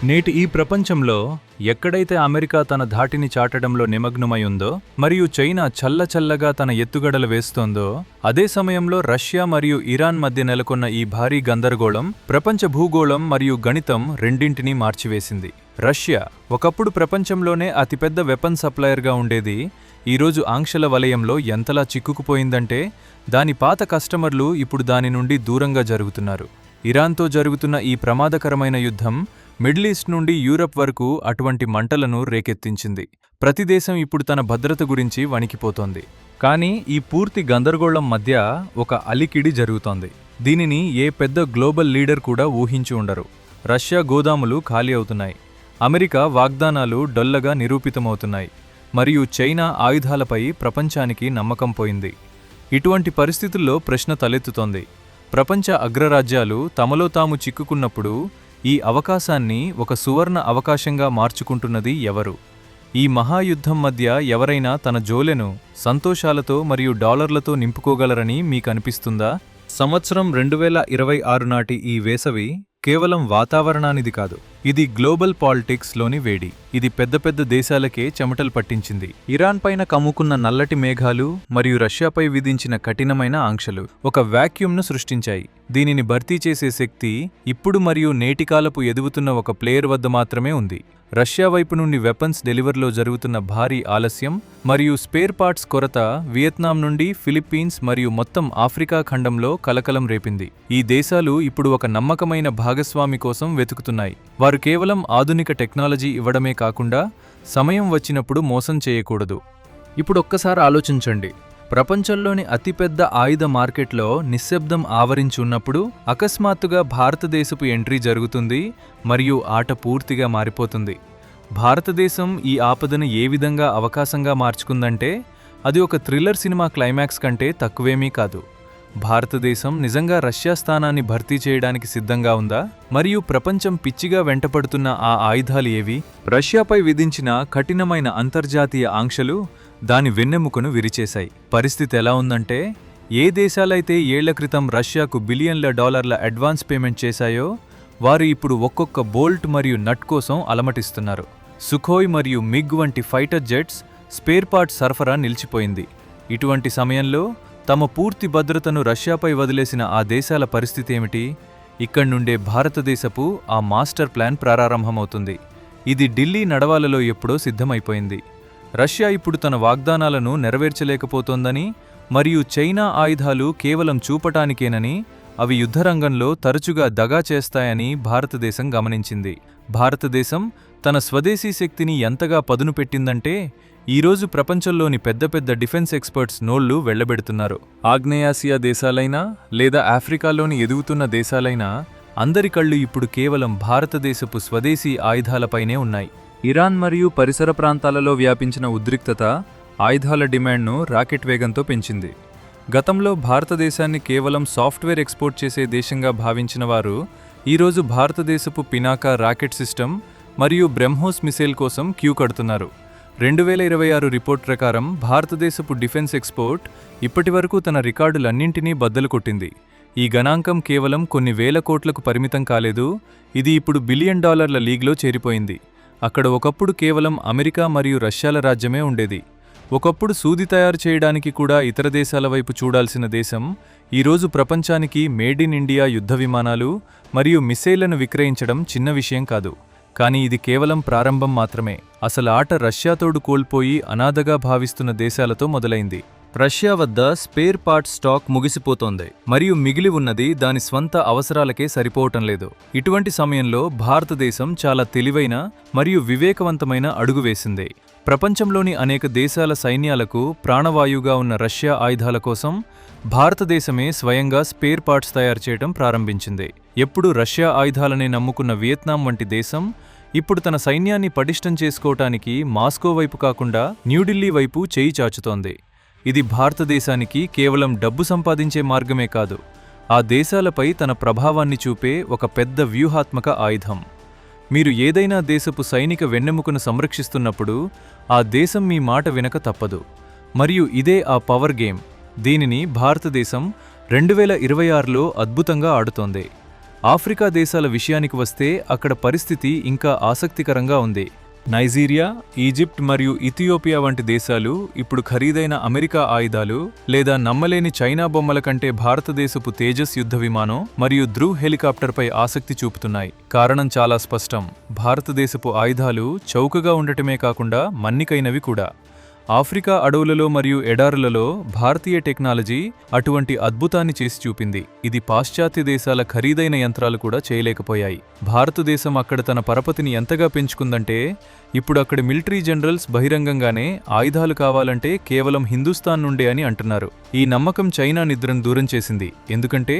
నేటి ఈ ప్రపంచంలో ఎక్కడైతే అమెరికా తన ధాటిని చాటడంలో నిమగ్నమై ఉందో మరియు చైనా చల్లచల్లగా తన ఎత్తుగడలు వేస్తోందో, అదే సమయంలో రష్యా మరియు ఇరాన్ మధ్య నెలకొన్న ఈ భారీ గందరగోళం ప్రపంచ భూగోళం మరియు గణితం రెండింటినీ మార్చివేసింది. రష్యా ఒకప్పుడు ప్రపంచంలోనే అతిపెద్ద వెపన్ సప్లయర్గా ఉండేది. ఈరోజు ఆంక్షల వలయంలో ఎంతలా చిక్కుకుపోయిందంటే దాని పాత కస్టమర్లు ఇప్పుడు దాని నుండి దూరంగా జరుగుతున్నారు. ఇరాన్తో జరుగుతున్న ఈ ప్రమాదకరమైన యుద్ధం మిడిల్ ఈస్ట్ నుండి యూరప్ వరకు అటువంటి మంటలను రేకెత్తించింది. ప్రతి దేశం ఇప్పుడు తన భద్రత గురించి వణికిపోతోంది. కానీ ఈ పూర్తి గందరగోళం మధ్య ఒక అలికిడి జరుగుతోంది. దీనిని ఏ పెద్ద గ్లోబల్ లీడర్ కూడా ఊహించి ఉండరు. రష్యా గోదాములు ఖాళీ అవుతున్నాయి. అమెరికా వాగ్దానాలు డొల్లగా నిరూపితమవుతున్నాయి. మరియు చైనా ఆయుధాలపై ప్రపంచానికి నమ్మకం పోయింది. ఇటువంటి పరిస్థితుల్లో ప్రశ్న తలెత్తుతోంది. ప్రపంచ అగ్రరాజ్యాలు తమలో తాము చిక్కుకున్నప్పుడు ఈ అవకాశాన్ని ఒక సువర్ణ అవకాశంగా మార్చుకుంటున్నది ఎవరు? ఈ మహాయుద్ధం మధ్య ఎవరైనా తన జోలెను సంతోషాలతో మరియు డాలర్లతో నింపుకోగలరని మీకనిపిస్తుందా? సంవత్సరం 2026 నాటి ఈ వేసవి కేవలం వాతావరణానిది కాదు, ఇది గ్లోబల్ పాలిటిక్స్లోని వేడి. ఇది పెద్ద పెద్ద దేశాలకే చెమటలు పట్టించింది. ఇరాన్ పైన కమ్ముకున్న నల్లటి మేఘాలు మరియు రష్యాపై విధించిన కఠినమైన ఆంక్షలు ఒక వాక్యూమ్ను సృష్టించాయి. దీనిని భర్తీ చేసే శక్తి ఇప్పుడు మరియు నేటికాలపు ఎదుగుతున్న ఒక ప్లేయర్ వద్ద మాత్రమే ఉంది. రష్యా వైపు నుండి వెపన్స్ డెలివర్లో జరుగుతున్న భారీ ఆలస్యం మరియు స్పేర్ పార్ట్స్ కొరత వియత్నాం నుండి ఫిలిప్పీన్స్ మరియు మొత్తం ఆఫ్రికా ఖండంలో కలకలం రేపింది. ఈ దేశాలు ఇప్పుడు ఒక నమ్మకమైన భాగస్వామి కోసం వెతుకుతున్నాయి. వారు కేవలం ఆధునిక టెక్నాలజీ ఇవ్వడమే కాకుండా సమయం వచ్చినప్పుడు మోసం చేయకూడదు. ఇప్పుడొక్కసారి ఆలోచించండి. ప్రపంచంలోని అతిపెద్ద ఆయుధ మార్కెట్లో నిశ్శబ్దం ఆవరించి ఉన్నప్పుడు అకస్మాత్తుగా భారతదేశపు ఎంట్రీ జరుగుతుంది మరియు ఆట పూర్తిగా మారిపోతుంది. భారతదేశం ఈ ఆపదను ఏ విధంగా అవకాశంగా మార్చుకుందంటే అది ఒక థ్రిల్లర్ సినిమా క్లైమాక్స్ కంటే తక్కువేమీ కాదు. భారతదేశం నిజంగా రష్యా స్థానాన్ని భర్తీ చేయడానికి సిద్ధంగా ఉందా? మరియు ప్రపంచం పిచ్చిగా వెంటపడుతున్న ఆ ఆయుధాలు ఏవి? రష్యాపై విధించిన కఠినమైన అంతర్జాతీయ ఆంక్షలు దాని వెన్నెముకను విరిచేశాయి. పరిస్థితి ఎలా ఉందంటే, ఏ దేశాలైతే ఏళ్ల క్రితం రష్యాకు బిలియన్ల డాలర్ల అడ్వాన్స్ పేమెంట్ చేశాయో వారు ఇప్పుడు ఒక్కొక్క బోల్ట్ మరియు నట్ కోసం అలమటిస్తున్నారు. సుఖోయ్ మరియు మిగ్ వంటి ఫైటర్ జెట్స్ స్పేర్ పార్ట్ సరఫరా నిలిచిపోయింది. ఇటువంటి సమయంలో తమ పూర్తి భద్రతను రష్యాపై వదిలేసిన ఆ దేశాల పరిస్థితి ఏమిటి? ఇక్కడి నుండే భారతదేశపు ఆ మాస్టర్ ప్లాన్ ప్రారంభమవుతుంది. ఇది ఢిల్లీ నడవాలలో ఎప్పుడో సిద్ధమైపోయింది. రష్యా ఇప్పుడు తన వాగ్దానాలను నెరవేర్చలేకపోతోందని మరియు చైనా ఆయుధాలు కేవలం చూపటానికేనని, అవి యుద్ధరంగంలో తరచుగా దగా చేస్తాయని భారతదేశం గమనించింది. భారతదేశం తన స్వదేశీ శక్తిని ఎంతగా పదును పెట్టిందంటే ఈరోజు ప్రపంచంలోని పెద్ద పెద్ద డిఫెన్స్ ఎక్స్పర్ట్స్ నోళ్లు వెళ్లబెడుతున్నారు. ఆగ్నేయాసియా దేశాలైనా లేదా ఆఫ్రికాలోని ఎదుగుతున్న దేశాలైనా అందరి కళ్ళు ఇప్పుడు కేవలం భారతదేశపు స్వదేశీ ఆయుధాలపైనే ఉన్నాయి. ఇరాన్ మరియు పరిసర ప్రాంతాలలో వ్యాపించిన ఉద్రిక్తత ఆయుధాల డిమాండ్ను రాకెట్ వేగంతో పెంచింది. గతంలో భారతదేశాన్ని కేవలం సాఫ్ట్వేర్ ఎక్స్పోర్ట్ చేసే దేశంగా భావించిన వారు ఈరోజు భారతదేశపు పినాకా రాకెట్ సిస్టమ్ మరియు బ్రహ్మోస్ మిసైల్ కోసం క్యూ కడుతున్నారు. 2026 రిపోర్ట్ ప్రకారం భారతదేశపు డిఫెన్స్ ఎక్స్పోర్ట్ ఇప్పటివరకు తన రికార్డులన్నింటినీ బద్దలు కొట్టింది. ఈ గణాంకం కేవలం కొన్ని వేల కోట్లకు పరిమితం కాలేదు, ఇది ఇప్పుడు బిలియన్ డాలర్ల లీగ్లో చేరిపోయింది. అక్కడ ఒకప్పుడు కేవలం అమెరికా మరియు రష్యాల రాజ్యమే ఉండేది. ఒకప్పుడు సూది తయారు చేయడానికి కూడా ఇతర దేశాల వైపు చూడాల్సిన దేశం ఈరోజు ప్రపంచానికి మేడ్ ఇన్ ఇండియా యుద్ధ విమానాలు మరియు మిసైళ్లను విక్రయించడం చిన్న విషయం కాదు. కానీ ఇది కేవలం ప్రారంభం మాత్రమే. అసలు ఆట రష్యాతోడు కోల్పోయి అనాథగా భావిస్తున్న దేశాలతో మొదలైంది. రష్యా వద్ద స్పేర్ పార్ట్ స్టాక్ ముగిసిపోతోంది మరియు మిగిలి ఉన్నది దాని స్వంత అవసరాలకే సరిపోవటం లేదు. ఇటువంటి సమయంలో భారతదేశం చాలా తెలివైన మరియు వివేకవంతమైన అడుగు వేసింది. ప్రపంచంలోని అనేక దేశాల సైన్యాలకు ప్రాణవాయువుగా ఉన్న రష్యా ఆయుధాల కోసం భారతదేశమే స్వయంగా స్పేర్ పార్ట్స్ తయారు చేయడం ప్రారంభించింది. ఎప్పుడు రష్యా ఆయుధాలనే నమ్ముకున్న వియత్నాం వంటి దేశం ఇప్పుడు తన సైన్యాన్ని పటిష్టం చేసుకోవటానికి మాస్కో వైపు కాకుండా న్యూఢిల్లీ వైపు చేయి చాచుతోంది. ఇది భారతదేశానికి కేవలం డబ్బు సంపాదించే మార్గమే కాదు, ఆ దేశాలపై తన ప్రభావాన్ని చూపే ఒక పెద్ద వ్యూహాత్మక ఆయుధం. మీరు ఏదైనా దేశపు సైనిక వెన్నెముకను సంరక్షిస్తున్నప్పుడు ఆ దేశం మీ మాట వినక తప్పదు. మరియు ఇదే ఆ పవర్ గేమ్. దీనిని భారతదేశం 2026లో అద్భుతంగా ఆడుతోంది. ఆఫ్రికా దేశాల విషయానికి వస్తే అక్కడ పరిస్థితి ఇంకా ఆసక్తికరంగా ఉంది. నైజీరియా, ఈజిప్ట్ మరియు ఇథియోపియా వంటి దేశాలు ఇప్పుడు ఖరీదైన అమెరికా ఆయుధాలు లేదా నమ్మలేని చైనా బొమ్మల కంటే భారతదేశపు తేజస్ యుద్ధ విమానం మరియు ధ్రువ్ హెలికాప్టర్పై ఆసక్తి చూపుతున్నాయి. కారణం చాలా స్పష్టం. భారతదేశపు ఆయుధాలు చౌకగా ఉండటమే కాకుండా మన్నికైనవి కూడా. ఆఫ్రికా అడవులలో మరియు ఎడారులలో భారతీయ టెక్నాలజీ అటువంటి అద్భుతాన్ని చేసి చూపింది. ఇది పాశ్చాత్య దేశాల ఖరీదైన యంత్రాలు కూడా చేయలేకపోయాయి. భారతదేశం అక్కడ తన పరపతిని ఎంతగా పెంచుకుందంటే ఇప్పుడు అక్కడి మిలిటరీ జనరల్స్ బహిరంగంగానే ఆయుధాలు కావాలంటే కేవలం హిందుస్థాన్ నుండే అని అంటున్నారు. ఈ నమ్మకం చైనా నిద్రను దూరం చేసింది. ఎందుకంటే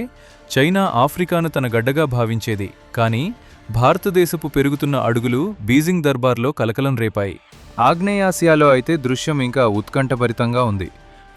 చైనా ఆఫ్రికాను తన గడ్డగా భావించేది. కానీ భారతదేశపు పెరుగుతున్న అడుగులు బీజింగ్ దర్బార్లో కలకలం రేపాయి. ఆగ్నేయాసియాలో అయితే దృశ్యం ఇంకా ఉత్కంఠభరితంగా ఉంది.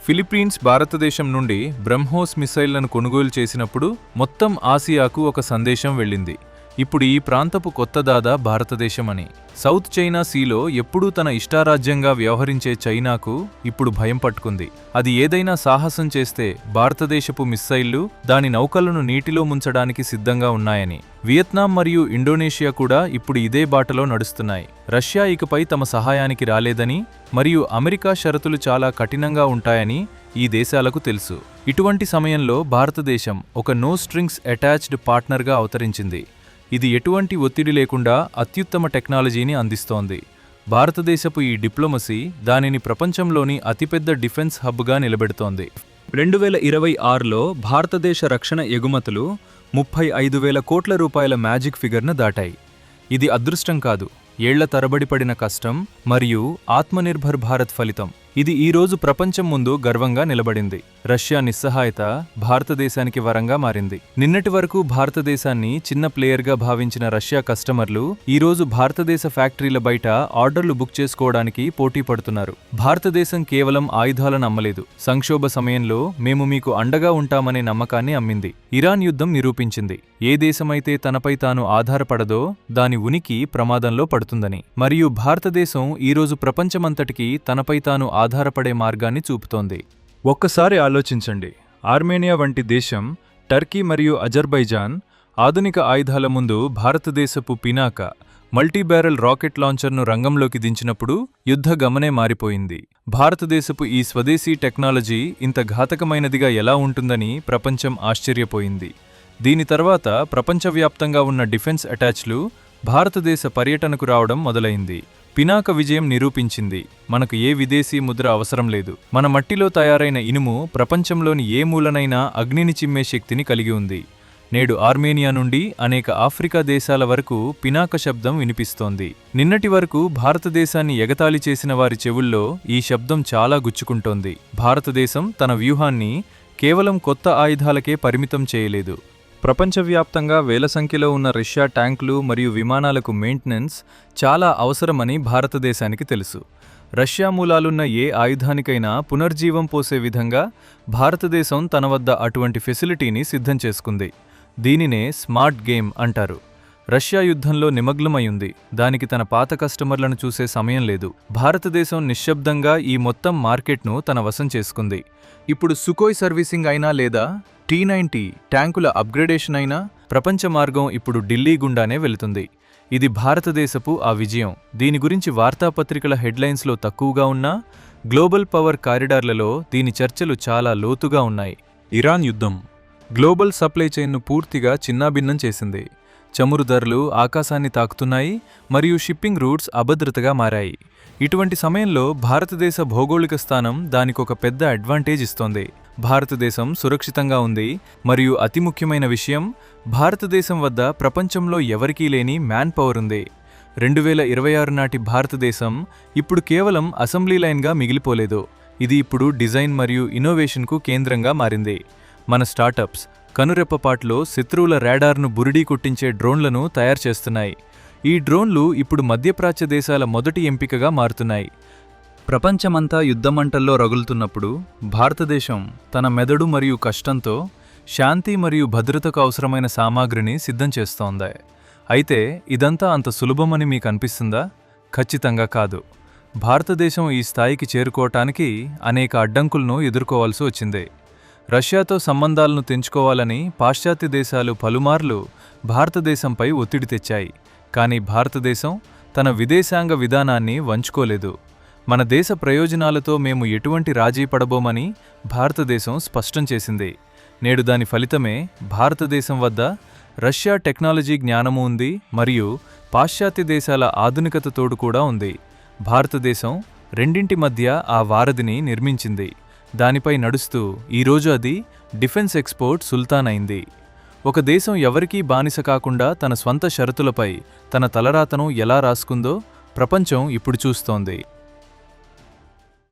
ఫిలిప్పీన్స్ భారతదేశం నుండి బ్రహ్మోస్ మిసైళ్లను కొనుగోలు చేసినప్పుడు మొత్తం ఆసియాకు ఒక సందేశం వెళ్ళింది. ఇప్పుడు ఈ ప్రాంతపు కొత్త దాదా భారతదేశం అని. సౌత్ చైనా సీలో ఎప్పుడూ తన ఇష్టారాజ్యంగా వ్యవహరించే చైనాకు ఇప్పుడు భయం పట్టుకుంది. అది ఏదైనా సాహసం చేస్తే భారతదేశపు మిస్సైళ్లు దాని నౌకలను నీటిలో ముంచడానికి సిద్ధంగా ఉన్నాయని. వియత్నాం మరియు ఇండోనేషియా కూడా ఇప్పుడు ఇదే బాటలో నడుస్తున్నాయి. రష్యా ఇకపై తమ సహాయానికి రాలేదని మరియు అమెరికా షరతులు చాలా కఠినంగా ఉంటాయని ఈ దేశాలకు తెలుసు. ఇటువంటి సమయంలో భారతదేశం ఒక నో స్ట్రింగ్స్ అటాచ్డ్ పార్ట్నర్గా అవతరించింది. ఇది ఎటువంటి ఒత్తిడి లేకుండా అత్యుత్తమ టెక్నాలజీని అందిస్తోంది. భారతదేశపు ఈ డిప్లొమసీ దానిని ప్రపంచంలోని అతిపెద్ద డిఫెన్స్ హబ్గా నిలబెడుతోంది. 2026లో భారతదేశ రక్షణ ఎగుమతులు 35,000 కోట్ల రూపాయల మ్యాజిక్ ఫిగర్ను దాటాయి. ఇది అదృష్టం కాదు, ఏళ్ల తరబడి పడిన కష్టం మరియు ఆత్మనిర్భర్ భారత్ ఫలితం. ఇది ఈరోజు ప్రపంచం ముందు గర్వంగా నిలబడింది. రష్యా నిస్సహాయత భారతదేశానికి వరంగా మారింది. నిన్నటి వరకు భారతదేశాన్ని చిన్న ప్లేయర్గా భావించిన రష్యా కస్టమర్లు ఈరోజు భారతదేశ ఫ్యాక్టరీల బయట ఆర్డర్లు బుక్ చేసుకోవడానికి పోటీ పడుతున్నారు. భారతదేశం కేవలం ఆయుధాలను అమ్మలేదు. సంక్షోభ సమయంలో మేము మీకు అండగా ఉంటామనే నమ్మకాన్ని అమ్మింది. ఇరాన్ యుద్ధం నిరూపించింది, ఏ దేశమైతే తనపై తాను ఆధారపడదో దాని ఉనికి ప్రమాదంలో పడుతుందని. మరియు భారతదేశం ఈరోజు ప్రపంచమంతటికీ తనపై తాను ఆధారపడే మార్గాన్ని చూపుతోంది. ఒక్కసారి ఆలోచించండి. ఆర్మేనియా వంటి దేశం, టర్కీ మరియు అజర్బైజాన్ ఆధునిక ఆయుధాల ముందు భారతదేశపు పినాక మల్టీబ్యారెల్ రాకెట్ లాంచర్ను రంగంలోకి దించినప్పుడు యుద్ధ గమనే మారిపోయింది. భారతదేశపు ఈ స్వదేశీ టెక్నాలజీ ఇంత ఘాతకమైనదిగా ఎలా ఉంటుందని ప్రపంచం ఆశ్చర్యపోయింది. దీని తర్వాత ప్రపంచవ్యాప్తంగా ఉన్న డిఫెన్స్ అటాచ్లు భారతదేశ పర్యటనకు రావడం మొదలైంది. పినాక విజయం నిరూపించింది, మనకు ఏ విదేశీ ముద్ర అవసరం లేదు. మన మట్టిలో తయారైన ఇనుము ప్రపంచంలోని ఏ మూలనైనా అగ్నిని చిమ్మే శక్తిని కలిగి ఉంది. నేడు ఆర్మేనియా నుండి అనేక ఆఫ్రికా దేశాల వరకు పినాక శబ్దం వినిపిస్తోంది. నిన్నటి వరకు భారతదేశాన్ని ఎగతాళి చేసిన వారి చెవుల్లో ఈ శబ్దం చాలా గుచ్చుకుంటోంది. భారతదేశం తన వ్యూహాన్ని కేవలం కొత్త ఆయుధాలకే పరిమితం చేయలేదు. ప్రపంచవ్యాప్తంగా వేల సంఖ్యలో ఉన్న రష్యా ట్యాంకులు మరియు విమానాలకు మెయింటెనెన్స్ చాలా అవసరమని భారతదేశానికి తెలుసు. రష్యా మూలాలున్న ఏ ఆయుధానికైనా పునర్జీవం పోసే విధంగా భారతదేశం తన వద్ద అటువంటి ఫెసిలిటీని సిద్ధం చేసుకుంది. దీనినే స్మార్ట్ గేమ్ అంటారు. రష్యా యుద్ధంలో నిమగ్నమైంది. దానికి తన పాత కస్టమర్లను చూసే సమయం లేదు. భారతదేశం నిశ్శబ్దంగా ఈ మొత్తం మార్కెట్ను తన వశం చేసుకుంది. ఇప్పుడు సుకోయ్ సర్వీసింగ్ అయినా లేదా T-90 ట్యాంకుల అప్గ్రేడేషన్ అయినా ప్రపంచ మార్గం ఇప్పుడు ఢిల్లీ గుండానే వెళుతుంది. ఇది భారతదేశపు ఆ విజయం. దీని గురించి వార్తాపత్రికల హెడ్లైన్స్లో తక్కువగా ఉన్నా గ్లోబల్ పవర్ కారిడార్లలో దీని చర్చలు చాలా లోతుగా ఉన్నాయి. ఇరాన్ యుద్ధం గ్లోబల్ సప్లై చైన్ను పూర్తిగా చిన్నాభిన్నం చేసింది. చమురు ధరలు ఆకాశాన్ని తాకుతున్నాయి మరియు షిప్పింగ్ రూట్స్ అభద్రతగా మారాయి. ఇటువంటి సమయంలో భారతదేశ భౌగోళిక స్థానం దానికొక పెద్ద అడ్వాంటేజ్ ఇస్తోంది. భారతదేశం సురక్షితంగా ఉంది మరియు అతి ముఖ్యమైన విషయం, భారతదేశం వద్ద ప్రపంచంలో ఎవరికీ లేని మ్యాన్ పవర్ ఉంది. 2026 నాటి భారతదేశం ఇప్పుడు కేవలం అసెంబ్లీ లైన్గా మిగిలిపోలేదు. ఇది ఇప్పుడు డిజైన్ మరియు ఇన్నోవేషన్కు కేంద్రంగా మారింది. మన స్టార్టప్స్ కనురెప్పపాట్లో శత్రువుల రాడార్ను బురిడీ కొట్టించే డ్రోన్లను తయారు చేస్తున్నాయి. ఈ డ్రోన్లు ఇప్పుడు మధ్యప్రాచ్య దేశాల మొదటి ఎంపికగా మారుతున్నాయి. ప్రపంచమంతా యుద్ధమంటల్లో రగులుతున్నప్పుడు భారతదేశం తన మెదడు మరియు కష్టంతో శాంతి మరియు భద్రతకు అవసరమైన సామాగ్రిని సిద్ధం చేస్తోంది. అయితే ఇదంతా అంత సులభమని మీకు అనిపిస్తుందా? ఖచ్చితంగా కాదు. భారతదేశం ఈ స్థాయికి చేరుకోవటానికి అనేక అడ్డంకులను ఎదుర్కోవాల్సి వచ్చింది. రష్యాతో సంబంధాలను తెంచుకోవాలని పాశ్చాత్య దేశాలు పలుమార్లు భారతదేశంపై ఒత్తిడి తెచ్చాయి. కానీ భారతదేశం తన విదేశాంగ విధానాన్ని వంచుకోలేదు. మన దేశ ప్రయోజనాలతో మేము ఎటువంటి రాజీ పడబోమని భారతదేశం స్పష్టం చేసింది. నేడు దాని ఫలితమే భారతదేశం వద్ద రష్యా టెక్నాలజీ జ్ఞానము ఉంది మరియు పాశ్చాత్య దేశాల ఆధునికత తోడు కూడా ఉంది. భారతదేశం రెండింటి మధ్య ఆ వారధిని నిర్మించింది. దానిపై నడుస్తూ ఈరోజు అది డిఫెన్స్ ఎక్స్పోర్ట్ సుల్తాన్ అయింది. ఒక దేశం ఎవరికీ బానిస కాకుండా తన స్వంత షరతులపై తన తలరాతను ఎలా రాసుకుందో ప్రపంచం ఇప్పుడు చూస్తోంది.